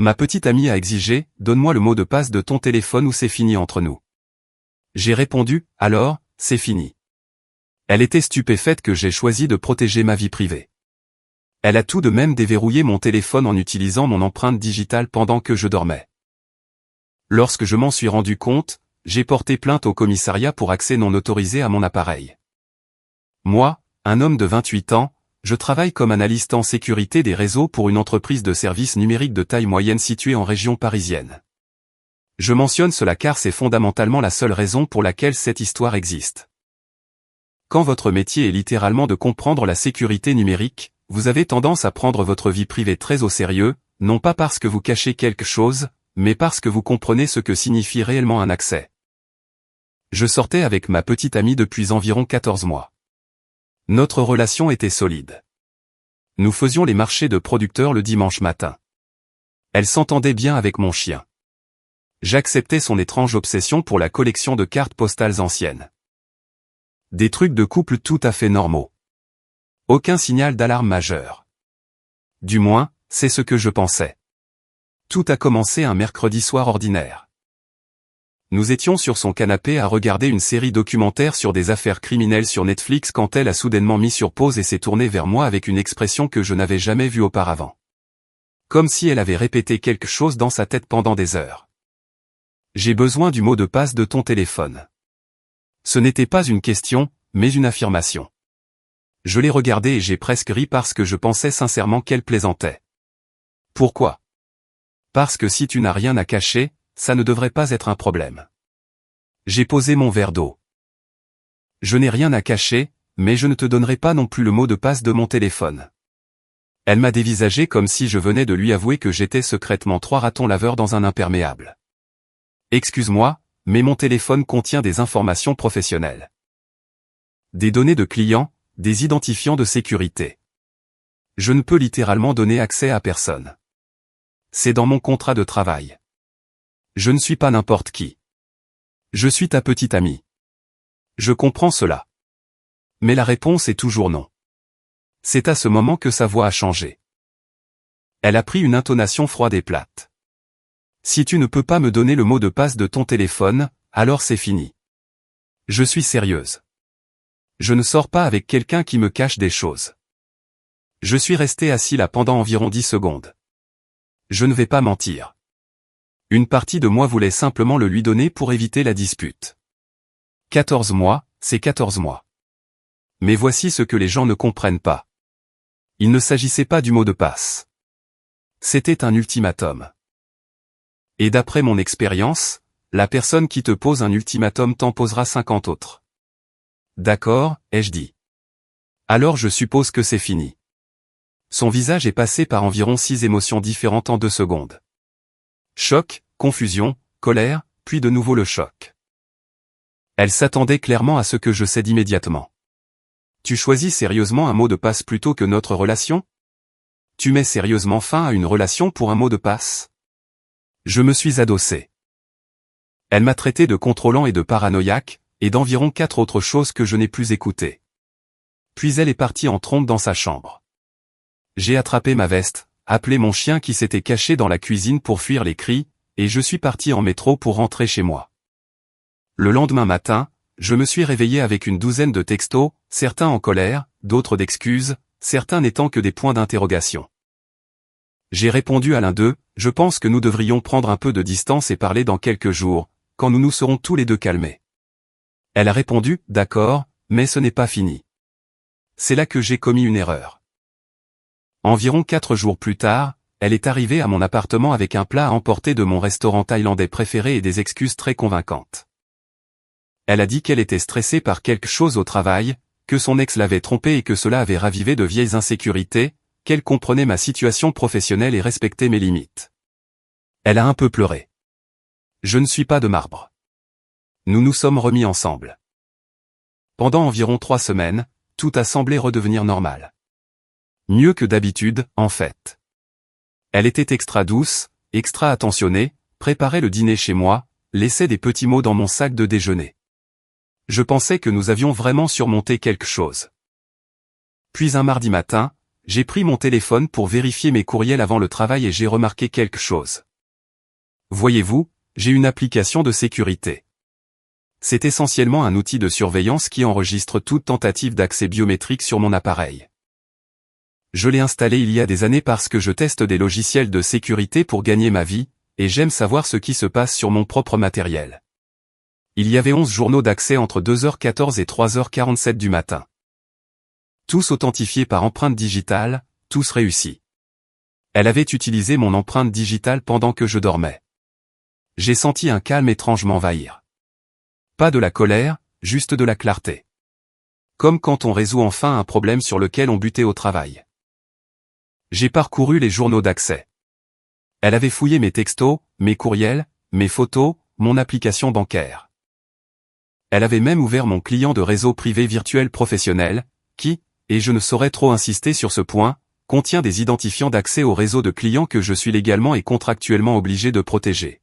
Ma petite amie a exigé, donne-moi le mot de passe de ton téléphone ou c'est fini entre nous. J'ai répondu, alors, c'est fini. Elle était stupéfaite que j'ai choisi de protéger ma vie privée. Elle a tout de même déverrouillé mon téléphone en utilisant mon empreinte digitale pendant que je dormais. Lorsque je m'en suis rendu compte, j'ai porté plainte au commissariat pour accès non autorisé à mon appareil. Moi, un homme de 28 ans, je travaille comme analyste en sécurité des réseaux pour une entreprise de services numériques de taille moyenne située en région parisienne. Je mentionne cela car c'est fondamentalement la seule raison pour laquelle cette histoire existe. Quand votre métier est littéralement de comprendre la sécurité numérique, vous avez tendance à prendre votre vie privée très au sérieux, non pas parce que vous cachez quelque chose, mais parce que vous comprenez ce que signifie réellement un accès. Je sortais avec ma petite amie depuis environ 14 mois. Notre relation était solide. Nous faisions les marchés de producteurs le dimanche matin. Elle s'entendait bien avec mon chien. J'acceptais son étrange obsession pour la collection de cartes postales anciennes. Des trucs de couple tout à fait normaux. Aucun signal d'alarme majeur. Du moins, c'est ce que je pensais. Tout a commencé un mercredi soir ordinaire. Nous étions sur son canapé à regarder une série documentaire sur des affaires criminelles sur Netflix quand elle a soudainement mis sur pause et s'est tournée vers moi avec une expression que je n'avais jamais vue auparavant. Comme si elle avait répété quelque chose dans sa tête pendant des heures. J'ai besoin du mot de passe de ton téléphone. Ce n'était pas une question, mais une affirmation. Je l'ai regardée et j'ai presque ri parce que je pensais sincèrement qu'elle plaisantait. Pourquoi? Parce que si tu n'as rien à cacher, ça ne devrait pas être un problème. J'ai posé mon verre d'eau. Je n'ai rien à cacher, mais je ne te donnerai pas non plus le mot de passe de mon téléphone. Elle m'a dévisagé comme si je venais de lui avouer que j'étais secrètement 3 ratons laveurs dans un imperméable. Excuse-moi, mais mon téléphone contient des informations professionnelles. Des données de clients, des identifiants de sécurité. Je ne peux littéralement donner accès à personne. C'est dans mon contrat de travail. Je ne suis pas n'importe qui. Je suis ta petite amie. Je comprends cela. Mais la réponse est toujours non. C'est à ce moment que sa voix a changé. Elle a pris une intonation froide et plate. Si tu ne peux pas me donner le mot de passe de ton téléphone, alors c'est fini. Je suis sérieuse. Je ne sors pas avec quelqu'un qui me cache des choses. Je suis resté assis là pendant environ 10 secondes. Je ne vais pas mentir. Une partie de moi voulait simplement le lui donner pour éviter la dispute. 14 mois, c'est 14 mois. Mais voici ce que les gens ne comprennent pas. Il ne s'agissait pas du mot de passe. C'était un ultimatum. Et d'après mon expérience, la personne qui te pose un ultimatum t'en posera 50 autres. D'accord, ai-je dit. Alors je suppose que c'est fini. Son visage est passé par environ 6 émotions différentes en 2 secondes. Choc, confusion, colère, puis de nouveau le choc. Elle s'attendait clairement à ce que je cède immédiatement. Tu choisis sérieusement un mot de passe plutôt que notre relation? Tu mets sérieusement fin à une relation pour un mot de passe? Je me suis adossé. Elle m'a traité de contrôlant et de paranoïaque, et d'environ 4 autres choses que je n'ai plus écoutées. Puis elle est partie en trombe dans sa chambre. J'ai attrapé ma veste, appelé mon chien qui s'était caché dans la cuisine pour fuir les cris, et je suis parti en métro pour rentrer chez moi. Le lendemain matin, je me suis réveillé avec une douzaine de textos, certains en colère, d'autres d'excuses, certains n'étant que des points d'interrogation. J'ai répondu à l'un d'eux, je pense que nous devrions prendre un peu de distance et parler dans quelques jours, quand nous nous serons tous les deux calmés. Elle a répondu, d'accord, mais ce n'est pas fini. C'est là que j'ai commis une erreur. Environ 4 jours plus tard, elle est arrivée à mon appartement avec un plat à emporter de mon restaurant thaïlandais préféré et des excuses très convaincantes. Elle a dit qu'elle était stressée par quelque chose au travail, que son ex l'avait trompée et que cela avait ravivé de vieilles insécurités, qu'elle comprenait ma situation professionnelle et respectait mes limites. Elle a un peu pleuré. Je ne suis pas de marbre. Nous nous sommes remis ensemble. Pendant environ 3 semaines, tout a semblé redevenir normal. Mieux que d'habitude, en fait. Elle était extra douce, extra attentionnée, préparait le dîner chez moi, laissait des petits mots dans mon sac de déjeuner. Je pensais que nous avions vraiment surmonté quelque chose. Puis un mardi matin, J'ai pris mon téléphone pour vérifier mes courriels avant le travail et j'ai remarqué quelque chose. Voyez-vous, j'ai une application de sécurité. C'est essentiellement un outil de surveillance qui enregistre toute tentative d'accès biométrique sur mon appareil. Je l'ai installé il y a des années parce que je teste des logiciels de sécurité pour gagner ma vie, et j'aime savoir ce qui se passe sur mon propre matériel. Il y avait 11 journaux d'accès entre 2h14 et 3h47 du matin. Tous authentifiés par empreinte digitale, tous réussis. Elle avait utilisé mon empreinte digitale pendant que je dormais. J'ai senti un calme étrange m'envahir. Pas de la colère, juste de la clarté. Comme quand on résout enfin un problème sur lequel on butait au travail. J'ai parcouru les journaux d'accès. Elle avait fouillé mes textos, mes courriels, mes photos, mon application bancaire. Elle avait même ouvert mon client de réseau privé virtuel professionnel, qui, et je ne saurais trop insister sur ce point, contient des identifiants d'accès au réseau de clients que je suis légalement et contractuellement obligé de protéger.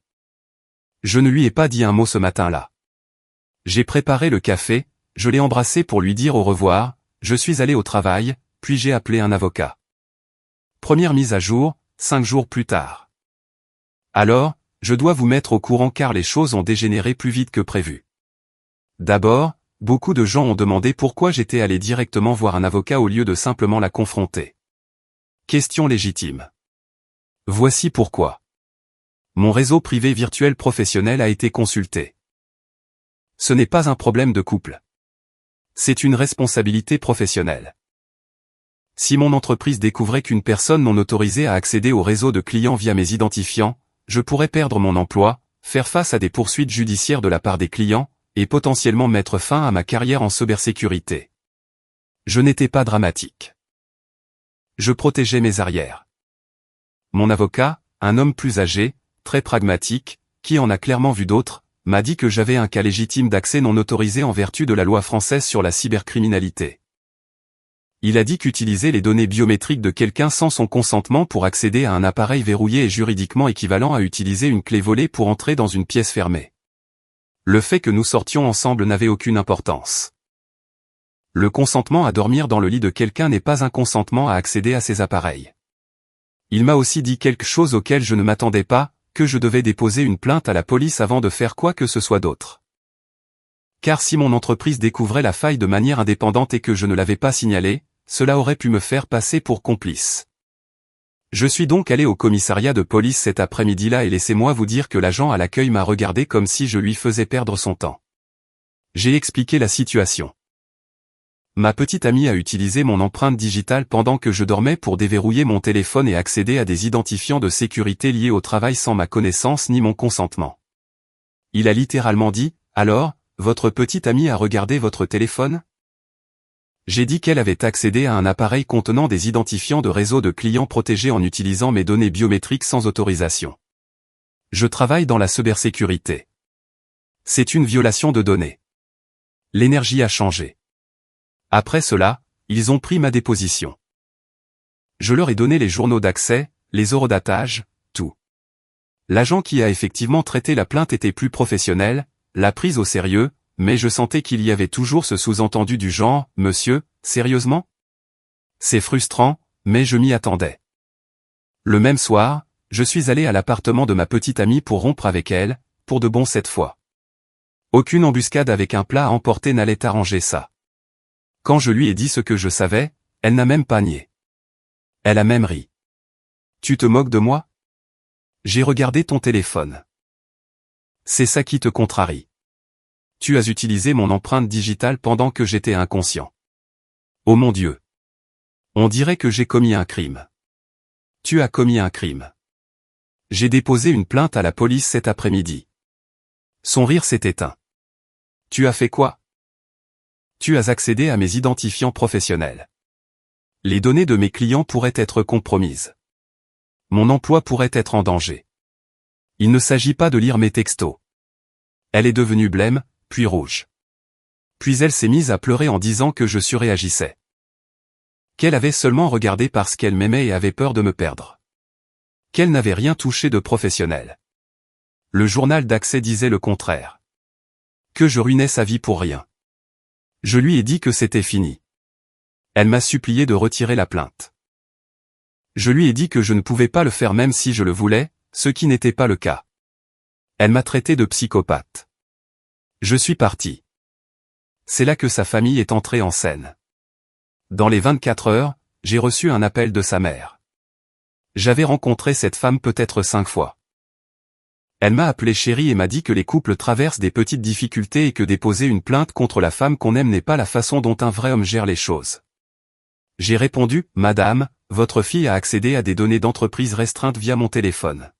Je ne lui ai pas dit un mot ce matin-là. J'ai préparé le café, je l'ai embrassé pour lui dire au revoir, je suis allé au travail, puis j'ai appelé un avocat. Première mise à jour, 5 jours plus tard. Alors, je dois vous mettre au courant car les choses ont dégénéré plus vite que prévu. D'abord, beaucoup de gens ont demandé pourquoi j'étais allé directement voir un avocat au lieu de simplement la confronter. Question légitime. Voici pourquoi. Mon réseau privé virtuel professionnel a été consulté. Ce n'est pas un problème de couple. C'est une responsabilité professionnelle. Si mon entreprise découvrait qu'une personne non autorisée a accédé au réseau de clients via mes identifiants, je pourrais perdre mon emploi, faire face à des poursuites judiciaires de la part des clients, et potentiellement mettre fin à ma carrière en cybersécurité. Je n'étais pas dramatique. Je protégeais mes arrières. Mon avocat, un homme plus âgé, très pragmatique, qui en a clairement vu d'autres, m'a dit que j'avais un cas légitime d'accès non autorisé en vertu de la loi française sur la cybercriminalité. Il a dit qu'utiliser les données biométriques de quelqu'un sans son consentement pour accéder à un appareil verrouillé est juridiquement équivalent à utiliser une clé volée pour entrer dans une pièce fermée. Le fait que nous sortions ensemble n'avait aucune importance. Le consentement à dormir dans le lit de quelqu'un n'est pas un consentement à accéder à ces appareils. Il m'a aussi dit quelque chose auquel je ne m'attendais pas, que je devais déposer une plainte à la police avant de faire quoi que ce soit d'autre. Car si mon entreprise découvrait la faille de manière indépendante et que je ne l'avais pas signalé, cela aurait pu me faire passer pour complice. Je suis donc allé au commissariat de police cet après-midi-là et laissez-moi vous dire que l'agent à l'accueil m'a regardé comme si je lui faisais perdre son temps. J'ai expliqué la situation. Ma petite amie a utilisé mon empreinte digitale pendant que je dormais pour déverrouiller mon téléphone et accéder à des identifiants de sécurité liés au travail sans ma connaissance ni mon consentement. Il a littéralement dit, « Alors, votre petite amie a regardé votre téléphone ?» J'ai dit qu'elle avait accédé à un appareil contenant des identifiants de réseau de clients protégés en utilisant mes données biométriques sans autorisation. Je travaille dans la cybersécurité. C'est une violation de données. L'énergie a changé. Après cela, ils ont pris ma déposition. Je leur ai donné les journaux d'accès, les horodatages, tout. L'agent qui a effectivement traité la plainte était plus professionnel, l'a prise au sérieux, mais je sentais qu'il y avait toujours ce sous-entendu du genre « Monsieur, sérieusement ?» C'est frustrant, mais je m'y attendais. Le même soir, je suis allé à l'appartement de ma petite amie pour rompre avec elle, pour de bon cette fois. Aucune embuscade avec un plat à emporter n'allait arranger ça. Quand je lui ai dit ce que je savais, elle n'a même pas nié. Elle a même ri. « Tu te moques de moi ? J'ai regardé ton téléphone. C'est ça qui te contrarie. Tu as utilisé mon empreinte digitale pendant que j'étais inconscient. Oh mon Dieu. On dirait que j'ai commis un crime. Tu as commis un crime. J'ai déposé une plainte à la police cet après-midi. Son rire s'est éteint. Tu as fait quoi? Tu as accédé à mes identifiants professionnels. Les données de mes clients pourraient être compromises. Mon emploi pourrait être en danger. Il ne s'agit pas de lire mes textos. Elle est devenue blême, puis rouge. Puis elle s'est mise à pleurer en disant que je surréagissais. Qu'elle avait seulement regardé parce qu'elle m'aimait et avait peur de me perdre. Qu'elle n'avait rien touché de professionnel. Le journal d'accès disait le contraire. Que je ruinais sa vie pour rien. Je lui ai dit que c'était fini. Elle m'a supplié de retirer la plainte. Je lui ai dit que je ne pouvais pas le faire même si je le voulais, ce qui n'était pas le cas. Elle m'a traité de psychopathe. Je suis parti. C'est là que sa famille est entrée en scène. Dans les 24 heures, j'ai reçu un appel de sa mère. J'avais rencontré cette femme peut-être 5 fois. Elle m'a appelé chérie et m'a dit que les couples traversent des petites difficultés et que déposer une plainte contre la femme qu'on aime n'est pas la façon dont un vrai homme gère les choses. J'ai répondu, Madame, votre fille a accédé à des données d'entreprise restreintes via mon téléphone.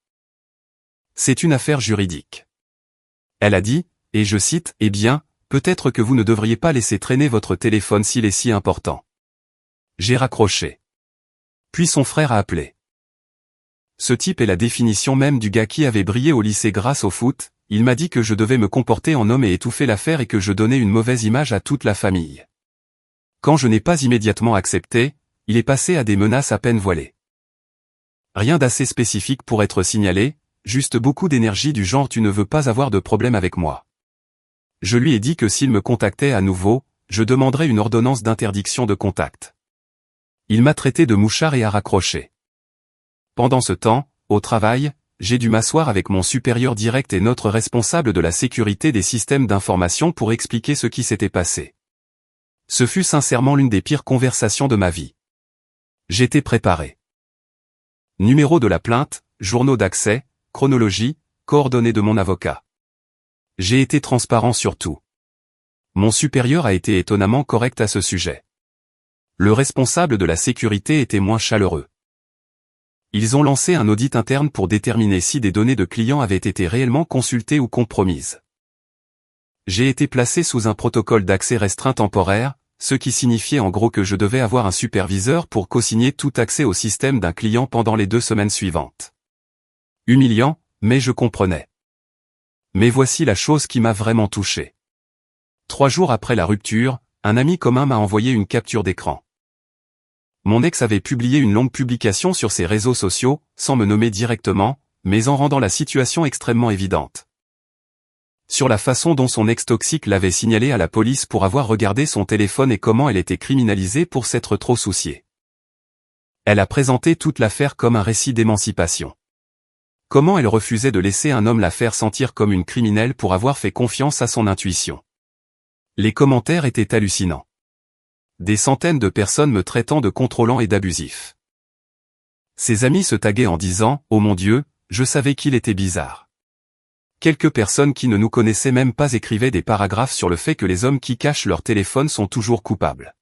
C'est une affaire juridique. Elle a dit, et je cite, eh bien, peut-être que vous ne devriez pas laisser traîner votre téléphone s'il est si important. J'ai raccroché. Puis son frère a appelé. Ce type est la définition même du gars qui avait brillé au lycée grâce au foot, il m'a dit que je devais me comporter en homme et étouffer l'affaire et que je donnais une mauvaise image à toute la famille. Quand je n'ai pas immédiatement accepté, il est passé à des menaces à peine voilées. Rien d'assez spécifique pour être signalé, juste beaucoup d'énergie du genre tu ne veux pas avoir de problème avec moi. Je lui ai dit que s'il me contactait à nouveau, je demanderais une ordonnance d'interdiction de contact. Il m'a traité de mouchard et a raccroché. Pendant ce temps, au travail, j'ai dû m'asseoir avec mon supérieur direct et notre responsable de la sécurité des systèmes d'information pour expliquer ce qui s'était passé. Ce fut sincèrement l'une des pires conversations de ma vie. J'étais préparé. Numéro de la plainte, journaux d'accès, chronologie, coordonnées de mon avocat. J'ai été transparent sur tout. Mon supérieur a été étonnamment correct à ce sujet. Le responsable de la sécurité était moins chaleureux. Ils ont lancé un audit interne pour déterminer si des données de clients avaient été réellement consultées ou compromises. J'ai été placé sous un protocole d'accès restreint temporaire, ce qui signifiait en gros que je devais avoir un superviseur pour co-signer tout accès au système d'un client pendant les 2 semaines suivantes. Humiliant, mais je comprenais. Mais voici la chose qui m'a vraiment touché. 3 jours après la rupture, un ami commun m'a envoyé une capture d'écran. Mon ex avait publié une longue publication sur ses réseaux sociaux, sans me nommer directement, mais en rendant la situation extrêmement évidente. Sur la façon dont son ex toxique l'avait signalé à la police pour avoir regardé son téléphone et comment elle était criminalisée pour s'être trop souciée. Elle a présenté toute l'affaire comme un récit d'émancipation. Comment elle refusait de laisser un homme la faire sentir comme une criminelle pour avoir fait confiance à son intuition. Les commentaires étaient hallucinants. Des centaines de personnes me traitant de contrôlant et d'abusif. Ses amis se taguaient en disant « Oh mon Dieu, je savais qu'il était bizarre ». Quelques personnes qui ne nous connaissaient même pas écrivaient des paragraphes sur le fait que les hommes qui cachent leur téléphone sont toujours coupables.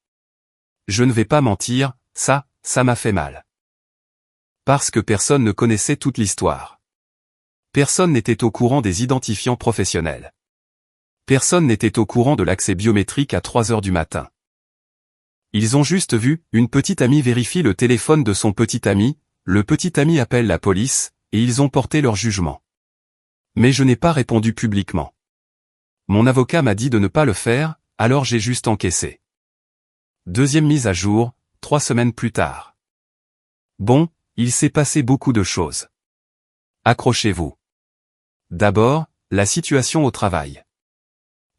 Je ne vais pas mentir, ça m'a fait mal. Parce que personne ne connaissait toute l'histoire. Personne n'était au courant des identifiants professionnels. Personne n'était au courant de l'accès biométrique à 3 heures du matin. Ils ont juste vu, une petite amie vérifie le téléphone de son petit ami, le petit ami appelle la police, et ils ont porté leur jugement. Mais je n'ai pas répondu publiquement. Mon avocat m'a dit de ne pas le faire, alors j'ai juste encaissé. Deuxième mise à jour, 3 semaines plus tard. Bon, il s'est passé beaucoup de choses. Accrochez-vous. D'abord, la situation au travail.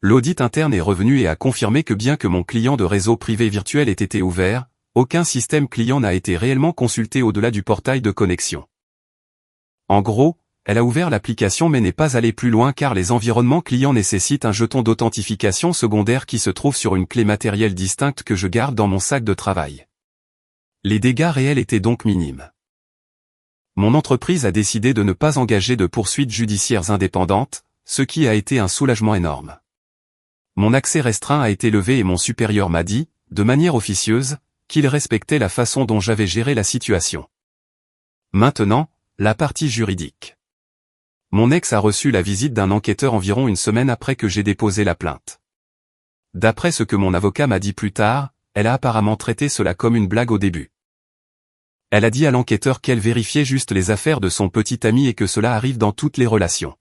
L'audit interne est revenu et a confirmé que bien que mon client de réseau privé virtuel ait été ouvert, aucun système client n'a été réellement consulté au-delà du portail de connexion. En gros, elle a ouvert l'application mais n'est pas allée plus loin car les environnements clients nécessitent un jeton d'authentification secondaire qui se trouve sur une clé matérielle distincte que je garde dans mon sac de travail. Les dégâts réels étaient donc minimes. Mon entreprise a décidé de ne pas engager de poursuites judiciaires indépendantes, ce qui a été un soulagement énorme. Mon accès restreint a été levé et mon supérieur m'a dit, de manière officieuse, qu'il respectait la façon dont j'avais géré la situation. Maintenant, la partie juridique. Mon ex a reçu la visite d'un enquêteur environ 1 semaine après que j'ai déposé la plainte. D'après ce que mon avocat m'a dit plus tard, elle a apparemment traité cela comme une blague au début. Elle a dit à l'enquêteur qu'elle vérifiait juste les affaires de son petit ami et que cela arrive dans toutes les relations.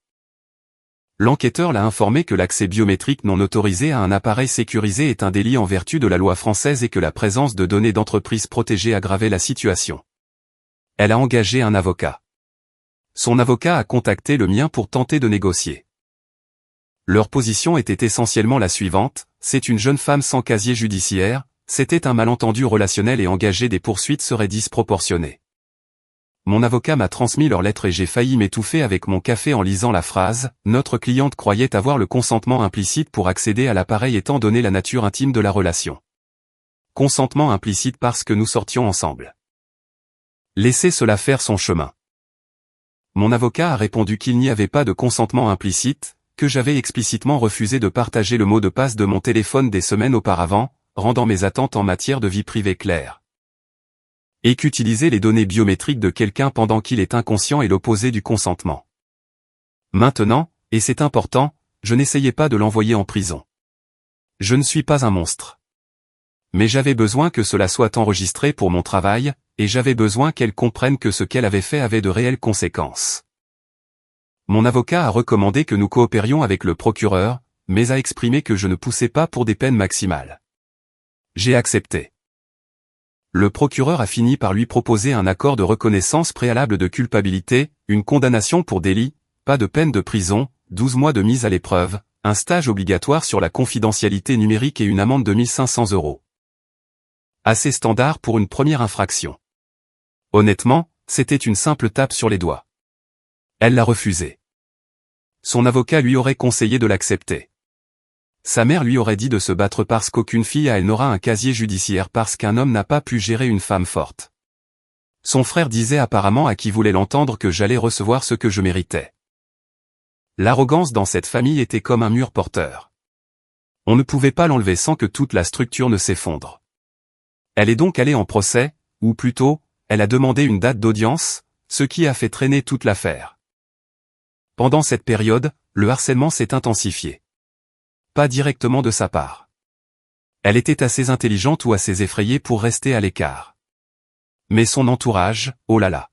L'enquêteur l'a informé que l'accès biométrique non autorisé à un appareil sécurisé est un délit en vertu de la loi française et que la présence de données d'entreprise protégées aggravait la situation. Elle a engagé un avocat. Son avocat a contacté le mien pour tenter de négocier. Leur position était essentiellement la suivante, c'est une jeune femme sans casier judiciaire, c'était un malentendu relationnel et engager des poursuites serait disproportionné. Mon avocat m'a transmis leur lettre et j'ai failli m'étouffer avec mon café en lisant la phrase « Notre cliente croyait avoir le consentement implicite pour accéder à l'appareil étant donné la nature intime de la relation. Consentement implicite parce que nous sortions ensemble. Laissez cela faire son chemin. » Mon avocat a répondu qu'il n'y avait pas de consentement implicite, que j'avais explicitement refusé de partager le mot de passe de mon téléphone des semaines auparavant, rendant mes attentes en matière de vie privée claires. Et qu'utiliser les données biométriques de quelqu'un pendant qu'il est inconscient est l'opposé du consentement. Maintenant, et c'est important, je n'essayais pas de l'envoyer en prison. Je ne suis pas un monstre. Mais j'avais besoin que cela soit enregistré pour mon travail, et j'avais besoin qu'elle comprenne que ce qu'elle avait fait avait de réelles conséquences. Mon avocat a recommandé que nous coopérions avec le procureur, mais a exprimé que je ne poussais pas pour des peines maximales. J'ai accepté. Le procureur a fini par lui proposer un accord de reconnaissance préalable de culpabilité, une condamnation pour délit, pas de peine de prison, 12 mois de mise à l'épreuve, un stage obligatoire sur la confidentialité numérique et une amende de 1 500 €. Assez standard pour une première infraction. Honnêtement, c'était une simple tape sur les doigts. Elle l'a refusé. Son avocat lui aurait conseillé de l'accepter. Sa mère lui aurait dit de se battre parce qu'aucune fille à elle n'aura un casier judiciaire parce qu'un homme n'a pas pu gérer une femme forte. Son frère disait apparemment à qui voulait l'entendre que j'allais recevoir ce que je méritais. L'arrogance dans cette famille était comme un mur porteur. On ne pouvait pas l'enlever sans que toute la structure ne s'effondre. Elle est donc allée en procès, ou plutôt, elle a demandé une date d'audience, ce qui a fait traîner toute l'affaire. Pendant cette période, le harcèlement s'est intensifié. Pas directement de sa part. Elle était assez intelligente ou assez effrayée pour rester à l'écart. Mais son entourage, oh là là.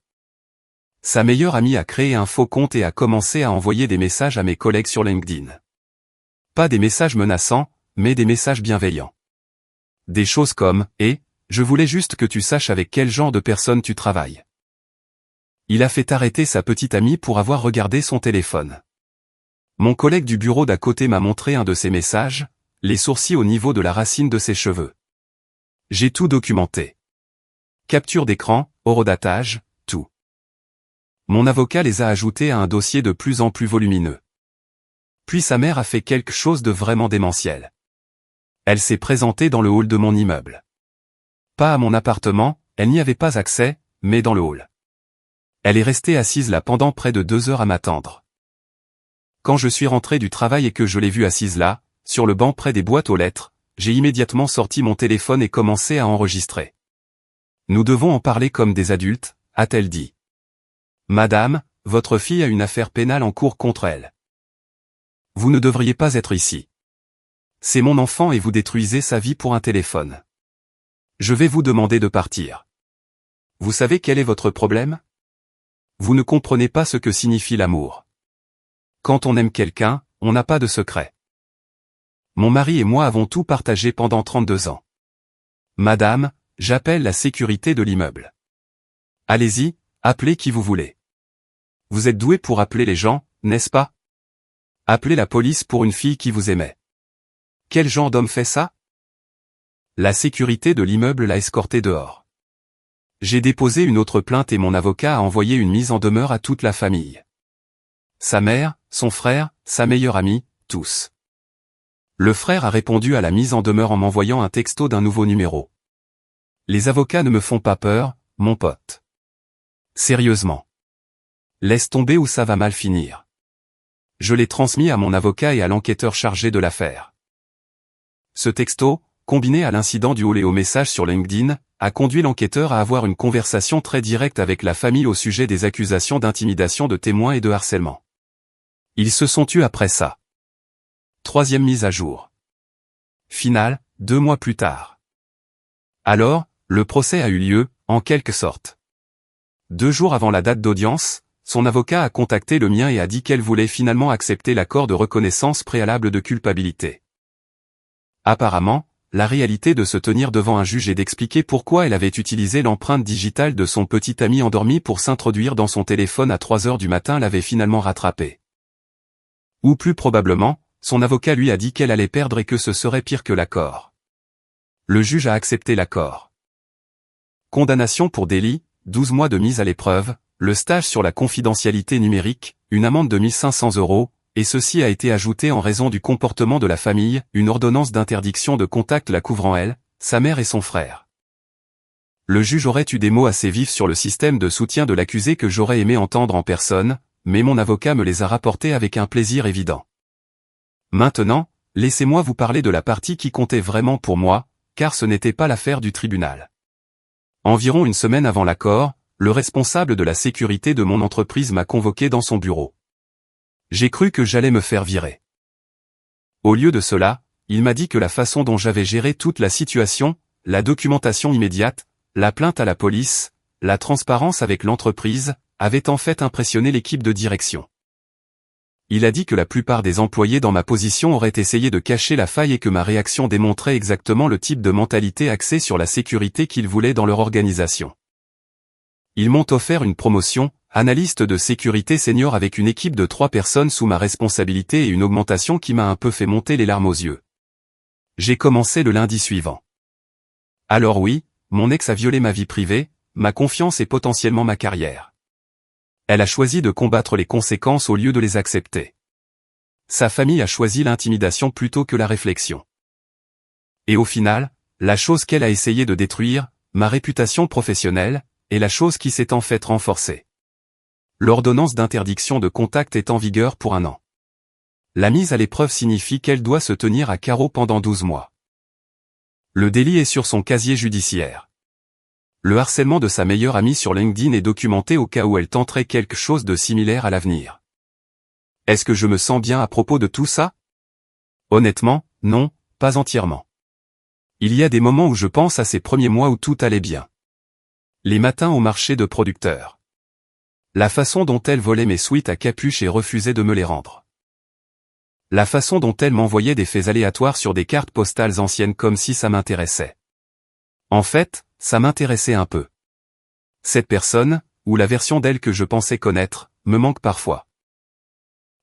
Sa meilleure amie a créé un faux compte et a commencé à envoyer des messages à mes collègues sur LinkedIn. Pas des messages menaçants, mais des messages bienveillants. Des choses comme « Eh, je voulais juste que tu saches avec quel genre de personne tu travailles. » Il a fait arrêter sa petite amie pour avoir regardé son téléphone. Mon collègue du bureau d'à côté m'a montré un de ses messages, les sourcils au niveau de la racine de ses cheveux. J'ai tout documenté. Capture d'écran, horodatage, tout. Mon avocat les a ajoutés à un dossier de plus en plus volumineux. Puis sa mère a fait quelque chose de vraiment démentiel. Elle s'est présentée dans le hall de mon immeuble. Pas à mon appartement, elle n'y avait pas accès, mais dans le hall. Elle est restée assise là pendant près de 2 heures à m'attendre. Quand je suis rentré du travail et que je l'ai vue assise là, sur le banc près des boîtes aux lettres, j'ai immédiatement sorti mon téléphone et commencé à enregistrer. « Nous devons en parler comme des adultes », a-t-elle dit. « Madame, votre fille a une affaire pénale en cours contre elle. Vous ne devriez pas être ici. C'est mon enfant et vous détruisez sa vie pour un téléphone. Je vais vous demander de partir. Vous savez quel est votre problème? Vous ne comprenez pas ce que signifie l'amour. Quand on aime quelqu'un, on n'a pas de secret. Mon mari et moi avons tout partagé pendant 32 ans. Madame, j'appelle la sécurité de l'immeuble. Allez-y, appelez qui vous voulez. Vous êtes doué pour appeler les gens, n'est-ce pas? Appelez la police pour une fille qui vous aimait. Quel genre d'homme fait ça? La sécurité de l'immeuble l'a escorté dehors. J'ai déposé une autre plainte et mon avocat a envoyé une mise en demeure à toute la famille. Sa mère, son frère, sa meilleure amie, tous. Le frère a répondu à la mise en demeure en m'envoyant un texto d'un nouveau numéro. Les avocats ne me font pas peur, mon pote. Sérieusement. Laisse tomber ou ça va mal finir. Je l'ai transmis à mon avocat et à l'enquêteur chargé de l'affaire. Ce texto, combiné à l'incident du hall et au message sur LinkedIn, a conduit l'enquêteur à avoir une conversation très directe avec la famille au sujet des accusations d'intimidation de témoins et de harcèlement. Ils se sont tus après ça. 3e mise à jour. Finale, 2 mois plus tard. Alors, le procès a eu lieu, en quelque sorte. 2 jours avant la date d'audience, son avocat a contacté le mien et a dit qu'elle voulait finalement accepter l'accord de reconnaissance préalable de culpabilité. Apparemment, la réalité de se tenir devant un juge et d'expliquer pourquoi elle avait utilisé l'empreinte digitale de son petit ami endormi pour s'introduire dans son téléphone à 3 heures du matin l'avait finalement rattrapé. Ou plus probablement, son avocat lui a dit qu'elle allait perdre et que ce serait pire que l'accord. Le juge a accepté l'accord. Condamnation pour délit, 12 mois de mise à l'épreuve, le stage sur la confidentialité numérique, une amende de 1 500 €, et ceci a été ajouté en raison du comportement de la famille, une ordonnance d'interdiction de contact la couvrant elle, sa mère et son frère. Le juge aurait eu des mots assez vifs sur le système de soutien de l'accusé que j'aurais aimé entendre en personne, mais mon avocat me les a rapportés avec un plaisir évident. Maintenant, laissez-moi vous parler de la partie qui comptait vraiment pour moi, car ce n'était pas l'affaire du tribunal. Environ une semaine avant l'accord, le responsable de la sécurité de mon entreprise m'a convoqué dans son bureau. J'ai cru que j'allais me faire virer. Au lieu de cela, il m'a dit que la façon dont j'avais géré toute la situation, la documentation immédiate, la plainte à la police, la transparence avec l'entreprise, avait en fait impressionné l'équipe de direction. Il a dit que la plupart des employés dans ma position auraient essayé de cacher la faille et que ma réaction démontrait exactement le type de mentalité axée sur la sécurité qu'ils voulaient dans leur organisation. Ils m'ont offert une promotion, analyste de sécurité senior avec une équipe de 3 personnes sous ma responsabilité et une augmentation qui m'a un peu fait monter les larmes aux yeux. J'ai commencé le lundi suivant. Alors oui, mon ex a violé ma vie privée, ma confiance et potentiellement ma carrière. Elle a choisi de combattre les conséquences au lieu de les accepter. Sa famille a choisi l'intimidation plutôt que la réflexion. Et au final, la chose qu'elle a essayé de détruire, ma réputation professionnelle, est la chose qui s'est en fait renforcée. L'ordonnance d'interdiction de contact est en vigueur pour 1 an. La mise à l'épreuve signifie qu'elle doit se tenir à carreau pendant 12 mois. Le délit est sur son casier judiciaire. Le harcèlement de sa meilleure amie sur LinkedIn est documenté au cas où elle tenterait quelque chose de similaire à l'avenir. Est-ce que je me sens bien à propos de tout ça? Honnêtement, non, pas entièrement. Il y a des moments où je pense à ces premiers mois où tout allait bien. Les matins au marché de producteurs. La façon dont elle volait mes sweats à capuche et refusait de me les rendre. La façon dont elle m'envoyait des faits aléatoires sur des cartes postales anciennes comme si ça m'intéressait. En fait, ça m'intéressait un peu. Cette personne, ou la version d'elle que je pensais connaître, me manque parfois.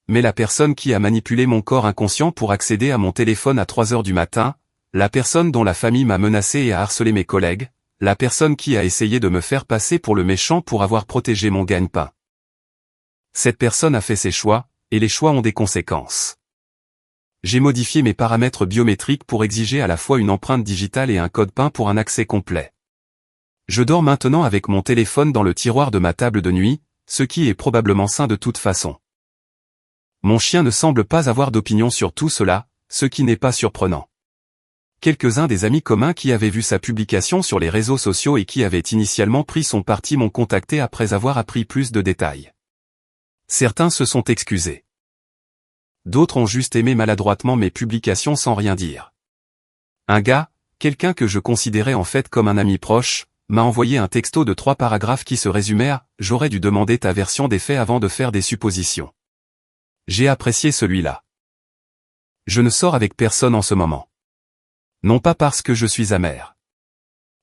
Mais la personne qui a manipulé mon corps inconscient pour accéder à mon téléphone à 3 heures du matin, la personne dont la famille m'a menacé et a harcelé mes collègues, la personne qui a essayé de me faire passer pour le méchant pour avoir protégé mon gagne-pain. Cette personne a fait ses choix, et les choix ont des conséquences. J'ai modifié mes paramètres biométriques pour exiger à la fois une empreinte digitale et un code PIN pour un accès complet. Je dors maintenant avec mon téléphone dans le tiroir de ma table de nuit, ce qui est probablement sain de toute façon. Mon chien ne semble pas avoir d'opinion sur tout cela, ce qui n'est pas surprenant. Quelques-uns des amis communs qui avaient vu sa publication sur les réseaux sociaux et qui avaient initialement pris son parti m'ont contacté après avoir appris plus de détails. Certains se sont excusés. D'autres ont juste aimé maladroitement mes publications sans rien dire. Un gars, quelqu'un que je considérais en fait comme un ami proche, m'a envoyé un texto de 3 paragraphes qui se résumait à « J'aurais dû demander ta version des faits avant de faire des suppositions ». J'ai apprécié celui-là. Je ne sors avec personne en ce moment. Non pas parce que je suis amer.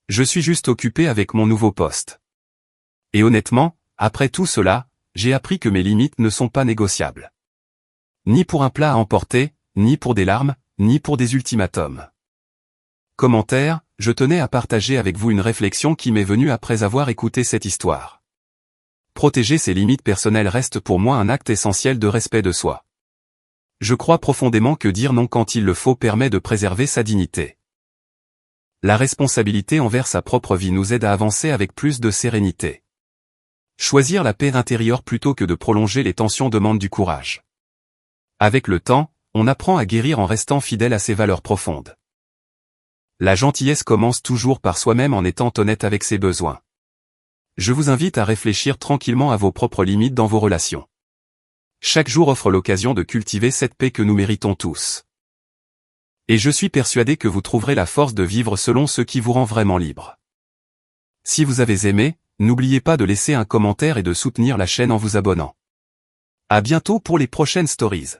Je suis juste occupé avec mon nouveau poste. Et honnêtement, après tout cela, j'ai appris que mes limites ne sont pas négociables. Ni pour un plat à emporter, ni pour des larmes, ni pour des ultimatums. Commentaire, je tenais à partager avec vous une réflexion qui m'est venue après avoir écouté cette histoire. Protéger ses limites personnelles reste pour moi un acte essentiel de respect de soi. Je crois profondément que dire non quand il le faut permet de préserver sa dignité. La responsabilité envers sa propre vie nous aide à avancer avec plus de sérénité. Choisir la paix intérieure plutôt que de prolonger les tensions demande du courage. Avec le temps, on apprend à guérir en restant fidèle à ses valeurs profondes. La gentillesse commence toujours par soi-même en étant honnête avec ses besoins. Je vous invite à réfléchir tranquillement à vos propres limites dans vos relations. Chaque jour offre l'occasion de cultiver cette paix que nous méritons tous. Et je suis persuadé que vous trouverez la force de vivre selon ce qui vous rend vraiment libre. Si vous avez aimé, n'oubliez pas de laisser un commentaire et de soutenir la chaîne en vous abonnant. À bientôt pour les prochaines stories.